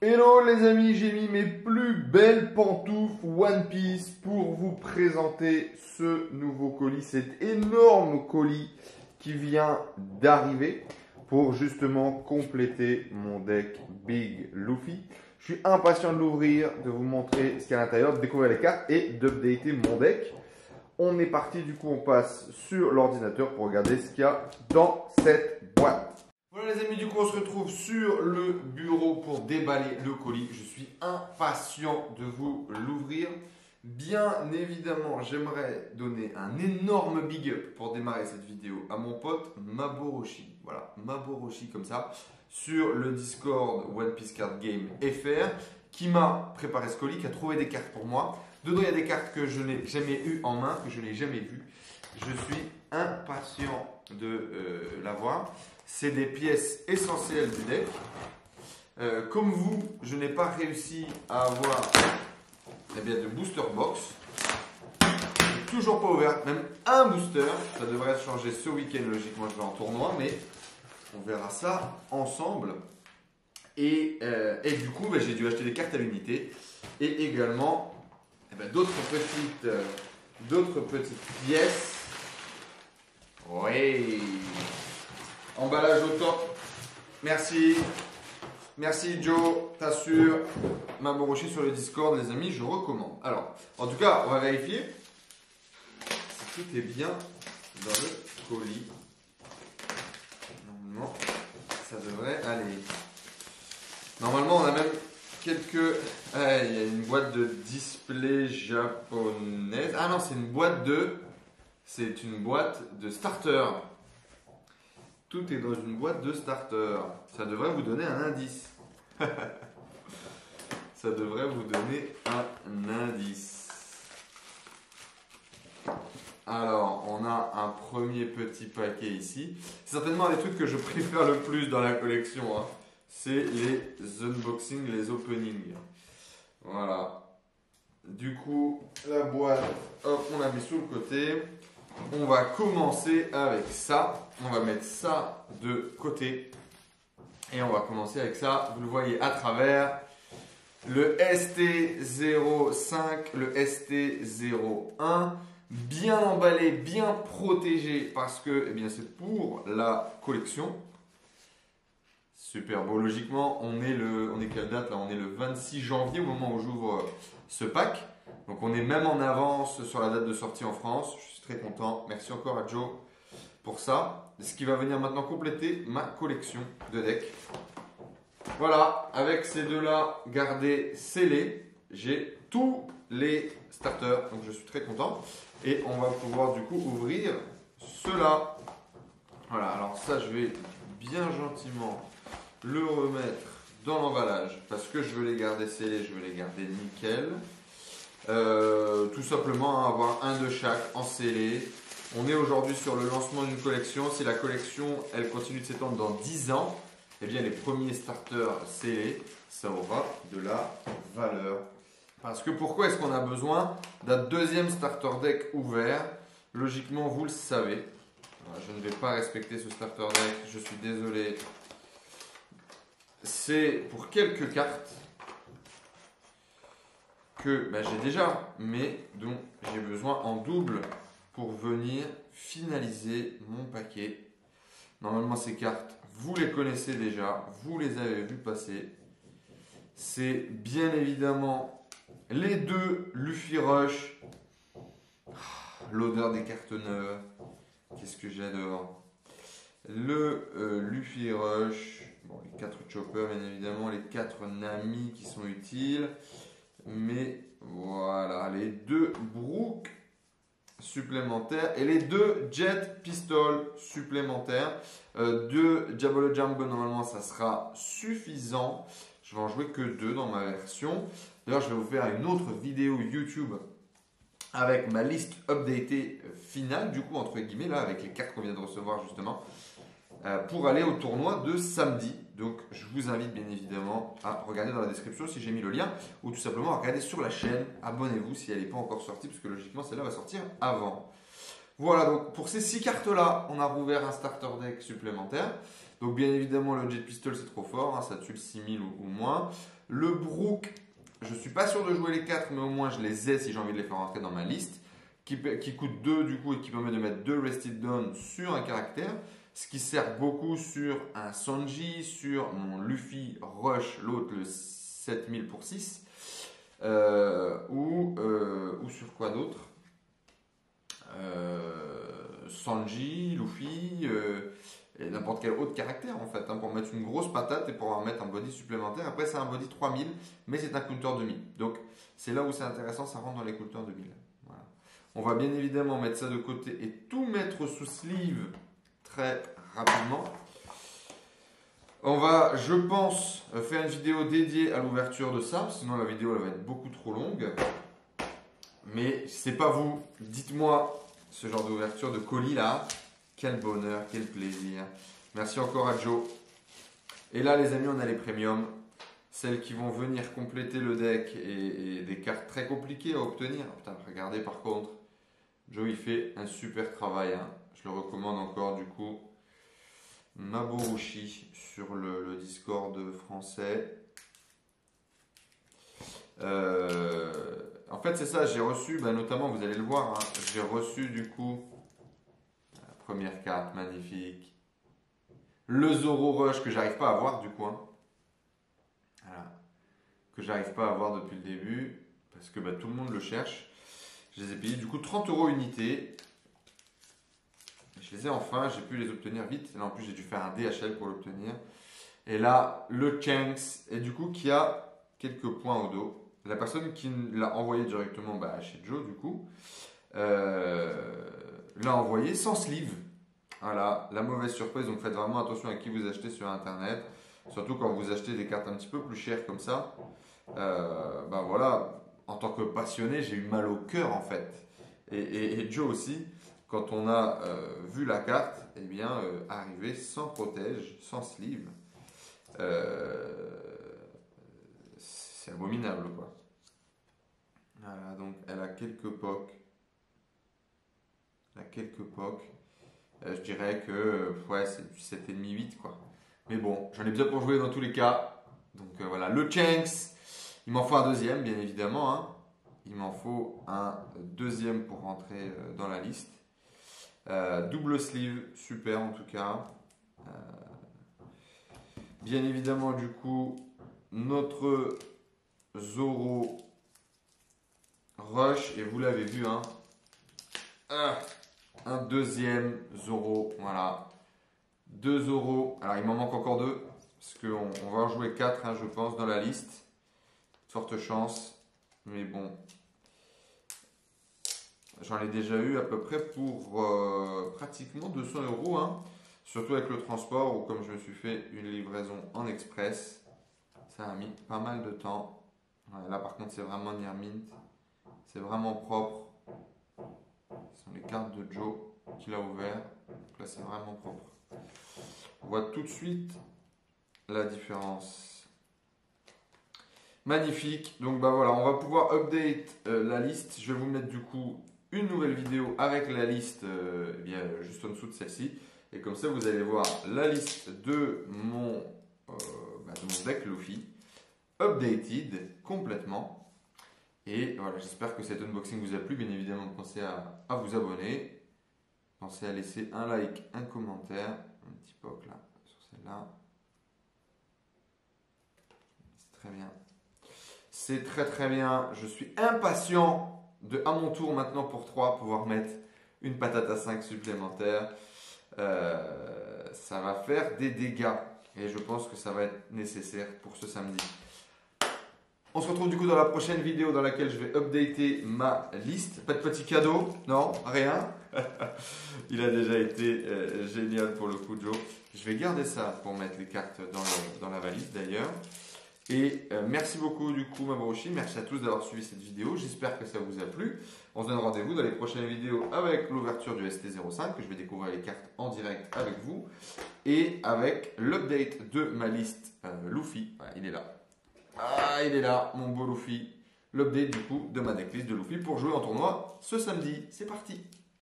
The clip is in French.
Hello les amis, j'ai mis mes plus belles pantoufles One Piece pour vous présenter ce nouveau colis, cet énorme colis qui vient d'arriver pour justement compléter mon deck Big Luffy. Je suis impatient de l'ouvrir, de vous montrer ce qu'il y a à l'intérieur, de découvrir les cartes et d'updater mon deck. On est parti, du coup on passe sur l'ordinateur pour regarder ce qu'il y a dans cette boîte. Voilà les amis, du coup on se retrouve sur le bureau pour déballer le colis. Je suis impatient de vous l'ouvrir. Bien évidemment, j'aimerais donner un énorme big up pour démarrer cette vidéo à mon pote Maboroshi. Voilà, Maboroshi comme ça, sur le Discord One Piece Card Game FR, qui m'a préparé ce colis, qui a trouvé des cartes pour moi. Dedans, il y a des cartes que je n'ai jamais eues en main, que je n'ai jamais vues. Je suis impatient de l'avoir. C'est des pièces essentielles du deck. Comme vous, je n'ai pas réussi à avoir de booster box. Toujours pas ouvert, même un booster. Ça devrait être changé ce week-end, logiquement je vais en tournoi, mais on verra ça ensemble. Et du coup, j'ai dû acheter des cartes à l'unité et également d'autres petites pièces. Oui. Emballage au top. Merci. Merci Joe. T'assures. Maboroshi sur le Discord, les amis, je recommande. Alors, en tout cas, on va vérifier si tout est bien dans le colis. Normalement, ça devrait aller. Normalement, on a même quelques... Ah, il y a une boîte de display japonaise. Ah non, c'est une boîte de starter. Tout est dans une boîte de starter. Ça devrait vous donner un indice. Ça devrait vous donner un indice. Alors, on a un premier petit paquet ici. C'est certainement un des trucs que je préfère le plus dans la collection. Hein. C'est les unboxings, les openings. Voilà. Du coup, la boîte, hop, on l'a mis sous le côté. On va commencer avec ça. On va mettre ça de côté. Et on va commencer avec ça. Vous le voyez à travers. Le ST05, le ST01. Bien emballé, bien protégé. Parce que c'est pour la collection. Super beau. Logiquement, on est quelle date là? On est le 26 janvier au moment où j'ouvre ce pack. Donc on est même en avance sur la date de sortie en France. Je suis très content. Merci encore à Joe pour ça. Ce qui va venir maintenant compléter ma collection de decks. Voilà, avec ces deux-là gardés scellés, j'ai tous les starters. Donc je suis très content. Et on va pouvoir du coup ouvrir ceux-là. Voilà, alors ça je vais bien gentiment le remettre dans l'emballage parce que je veux les garder scellés, je veux les garder nickel. Tout simplement avoir un de chaque en scellé. On est aujourd'hui sur le lancement d'une collection. Si la collection elle continue de s'étendre dans 10 ans, eh bien les premiers starters scellés, ça aura de la valeur. Parce que pourquoi est-ce qu'on a besoin d'un deuxième starter deck ouvert? Logiquement, vous le savez. Je ne vais pas respecter ce starter deck, je suis désolé. C'est pour quelques cartes que j'ai déjà, mais dont j'ai besoin en double pour venir finaliser mon paquet. Normalement, ces cartes, vous les connaissez déjà, vous les avez vues passer. C'est bien évidemment les deux Luffy Rush. L'odeur des cartes neuves, qu'est-ce que j'adore. Le Luffy Rush, bon, les 4 Choppers bien évidemment, les 4 Nami qui sont utiles. Mais voilà, les 2 Brook supplémentaires et les 2 Jet Pistol supplémentaires. 2 Jabolo Jumbo, normalement ça sera suffisant. Je vais en jouer que 2 dans ma version. D'ailleurs, je vais vous faire une autre vidéo YouTube avec ma liste updatée finale, du coup, entre guillemets, là, avec les cartes qu'on vient de recevoir justement, pour aller au tournoi de samedi. Donc, je vous invite bien évidemment à regarder dans la description si j'ai mis le lien, ou tout simplement à regarder sur la chaîne. Abonnez-vous si elle n'est pas encore sortie, parce que logiquement, celle-là va sortir avant. Voilà, donc pour ces 6 cartes-là, on a rouvert un starter deck supplémentaire. Donc, bien évidemment, le Jet Pistol, c'est trop fort, hein, ça tue le 6000 ou moins. Le Brook, je ne suis pas sûr de jouer les 4, mais au moins je les ai si j'ai envie de les faire rentrer dans ma liste. Qui coûte 2 du coup et qui permet de mettre 2 Rested Down sur un caractère. Ce qui sert beaucoup sur un Sanji, sur mon Luffy Rush, l'autre le 7000 pour 6. Ou sur quoi d'autre, Sanji, Luffy, et n'importe quel autre caractère en fait, hein, pour mettre une grosse patate et pouvoir mettre un body supplémentaire. Après c'est un body 3000, mais c'est un counter 2000. Donc c'est là où c'est intéressant, ça rentre dans les counters 2000. Voilà. On va bien évidemment mettre ça de côté et tout mettre sous sleeve très rapidement. On va, je pense, faire une vidéo dédiée à l'ouverture de ça, sinon la vidéo elle va être beaucoup trop longue. Mais c'est pas vous, dites-moi ce genre d'ouverture de colis là, quel bonheur, quel plaisir. Merci encore à Joe. Et là les amis, on a les premiums, celles qui vont venir compléter le deck et des cartes très compliquées à obtenir. Putain, regardez par contre, Joe il fait un super travail, hein. Je le recommande encore du coup. Maborushi sur le Discord français. En fait, c'est ça, j'ai reçu, notamment, vous allez le voir, hein, j'ai reçu du coup la première carte magnifique, le Zoro Rush que j'arrive pas à voir du coup, hein. Voilà. Que j'arrive pas à voir depuis le début parce que tout le monde le cherche. Je les ai payés du coup 30 € unité. Je les ai enfin, j'ai pu les obtenir vite. Là en plus j'ai dû faire un DHL pour l'obtenir. Et là le Shanks, et du coup qui a quelques points au dos. La personne qui l'a envoyé directement chez Joe du coup, l'a envoyé sans sleeve. Voilà, la mauvaise surprise, donc faites vraiment attention à qui vous achetez sur internet. Surtout quand vous achetez des cartes un petit peu plus chères comme ça. Voilà, en tant que passionné, j'ai eu mal au cœur en fait. Et Joe aussi. Quand on a vu la carte, arriver sans protège, sans sleeve, c'est abominable quoi. Voilà, donc elle a quelques pocs. Je dirais que c'est du 7,5-8 quoi. Mais bon, j'en ai besoin pour jouer dans tous les cas. Donc voilà, le Shanks, il m'en faut un deuxième bien évidemment, hein. Il m'en faut un deuxième pour rentrer dans la liste. Double sleeve, super en tout cas. Bien évidemment, du coup, notre Zoro Rush, et vous l'avez vu, hein. Un deuxième Zoro, voilà. 2 Zoro. Alors, il m'en manque encore 2, parce qu'on va en jouer 4, hein, je pense, dans la liste. Forte chance, mais bon. J'en ai déjà eu à peu près pour pratiquement 200 €, hein. Surtout avec le transport, ou comme je me suis fait une livraison en express, ça a mis pas mal de temps. Ouais, là par contre c'est vraiment near mint, c'est vraiment propre. Ce sont les cartes de Joe qu'il a ouvert, donc là c'est vraiment propre. On voit tout de suite la différence. Magnifique, donc voilà, on va pouvoir update la liste. Je vais vous mettre du coup une nouvelle vidéo avec la liste juste en dessous de celle-ci. Et comme ça, vous allez voir la liste de mon deck Luffy, updated complètement. Et voilà, j'espère que cet unboxing vous a plu. Bien évidemment, pensez à vous abonner. Pensez à laisser un like, un commentaire. Un petit poc là, sur celle-là. C'est très bien. C'est très très bien. Je suis impatient de, à mon tour maintenant pour 3, pouvoir mettre une patate à 5 supplémentaire. Ça va faire des dégâts et je pense que ça va être nécessaire pour ce samedi. On se retrouve du coup dans la prochaine vidéo dans laquelle je vais updater ma liste. Pas de petit cadeau, non, rien. Il a déjà été génial pour le coup, Joe. Je vais garder ça pour mettre les cartes dans la valise d'ailleurs. Et merci beaucoup du coup Maborushi, merci à tous d'avoir suivi cette vidéo, j'espère que ça vous a plu. On se donne rendez-vous dans les prochaines vidéos avec l'ouverture du ST05, que je vais découvrir les cartes en direct avec vous, et avec l'update de ma liste Luffy. Voilà, il est là. Ah, il est là, mon beau Luffy. L'update du coup de ma decklist de Luffy pour jouer en tournoi ce samedi. C'est parti!